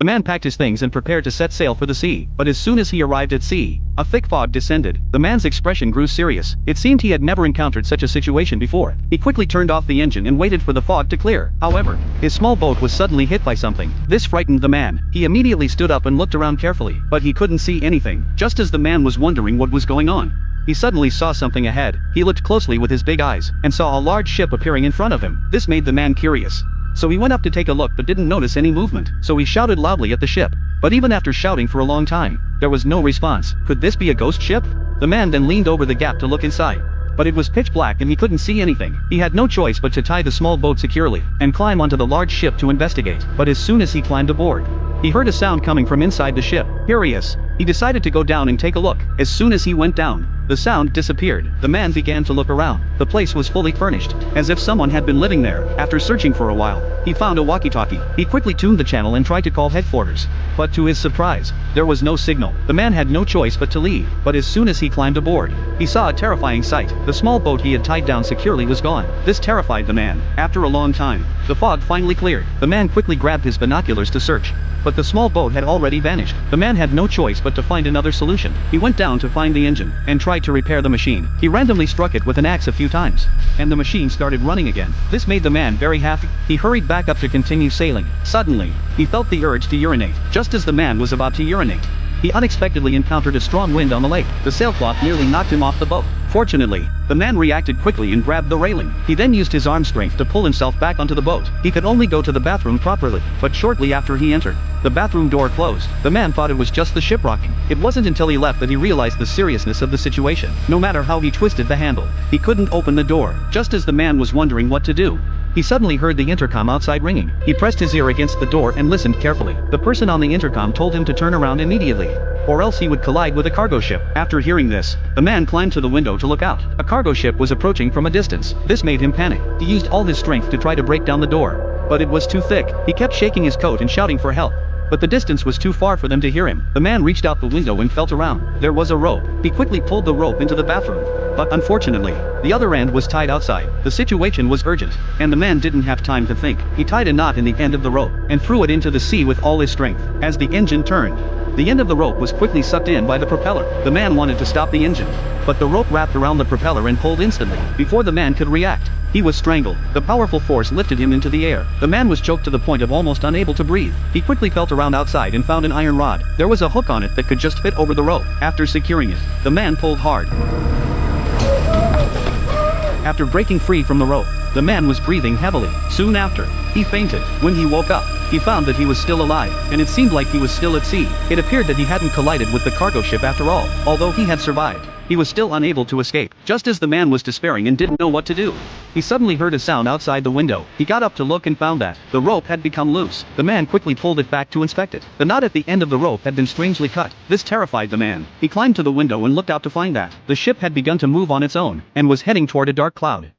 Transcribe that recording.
The man packed his things and prepared to set sail for the sea, but as soon as he arrived at sea, a thick fog descended. The man's expression grew serious. It seemed he had never encountered such a situation before. He quickly turned off the engine and waited for the fog to clear. However, his small boat was suddenly hit by something. This frightened the man. He immediately stood up and looked around carefully, but he couldn't see anything. Just as the man was wondering what was going on, he suddenly saw something ahead. He looked closely with his big eyes, and saw a large ship appearing in front of him. This made the man curious. So he went up to take a look but didn't notice any movement. So he shouted loudly at the ship. But even after shouting for a long time, there was no response. Could this be a ghost ship? The man then leaned over the gap to look inside. But it was pitch black and he couldn't see anything. He had no choice but to tie the small boat securely and climb onto the large ship to investigate. But as soon as he climbed aboard, he heard a sound coming from inside the ship. Curious, he decided to go down and take a look. As soon as he went down, the sound disappeared. The man began to look around. The place was fully furnished, as if someone had been living there. After searching for a while, he found a walkie-talkie. He quickly tuned the channel and tried to call headquarters. But to his surprise, there was no signal. The man had no choice but to leave. But as soon as he climbed aboard, he saw a terrifying sight. The small boat he had tied down securely was gone. This terrified the man. After a long time, the fog finally cleared. The man quickly grabbed his binoculars to search, but the small boat had already vanished. The man had no choice but to find another solution. He went down to find the engine and tried to repair the machine. He randomly struck it with an axe a few times, and the machine started running again. This made the man very happy. He hurried back up to continue sailing. Suddenly, he felt the urge to urinate. Just as the man was about to urinate, he unexpectedly encountered a strong wind on the lake. The sailcloth nearly knocked him off the boat. Fortunately, the man reacted quickly and grabbed the railing. He then used his arm strength to pull himself back onto the boat. He could only go to the bathroom properly, but shortly after he entered, the bathroom door closed. The man thought it was just the ship rocking. It wasn't until he left that he realized the seriousness of the situation. No matter how he twisted the handle, he couldn't open the door. Just as the man was wondering what to do, he suddenly heard the intercom outside ringing. He pressed his ear against the door and listened carefully. The person on the intercom told him to turn around immediately, or else he would collide with a cargo ship. After hearing this, the man climbed to the window to look out. A cargo ship was approaching from a distance. This made him panic. He used all his strength to try to break down the door, but it was too thick. He kept shaking his coat and shouting for help, but the distance was too far for them to hear him. The man reached out the window and felt around. There was a rope. He quickly pulled the rope into the bathroom, but unfortunately, the other end was tied outside. The situation was urgent, and the man didn't have time to think. He tied a knot in the end of the rope and threw it into the sea with all his strength. As the engine turned, the end of the rope was quickly sucked in by the propeller. The man wanted to stop the engine, but the rope wrapped around the propeller and pulled instantly. Before the man could react, he was strangled. The powerful force lifted him into the air. The man was choked to the point of almost unable to breathe. He quickly felt around outside and found an iron rod. There was a hook on it that could just fit over the rope. After securing it, the man pulled hard. After breaking free from the rope, the man was breathing heavily. Soon after, he fainted. When he woke up, he found that he was still alive, and it seemed like he was still at sea. It appeared that he hadn't collided with the cargo ship after all. Although he had survived, he was still unable to escape. Just as the man was despairing and didn't know what to do, he suddenly heard a sound outside the window. He got up to look and found that the rope had become loose. The man quickly pulled it back to inspect it. The knot at the end of the rope had been strangely cut. This terrified the man. He climbed to the window and looked out to find that the ship had begun to move on its own and was heading toward a dark cloud.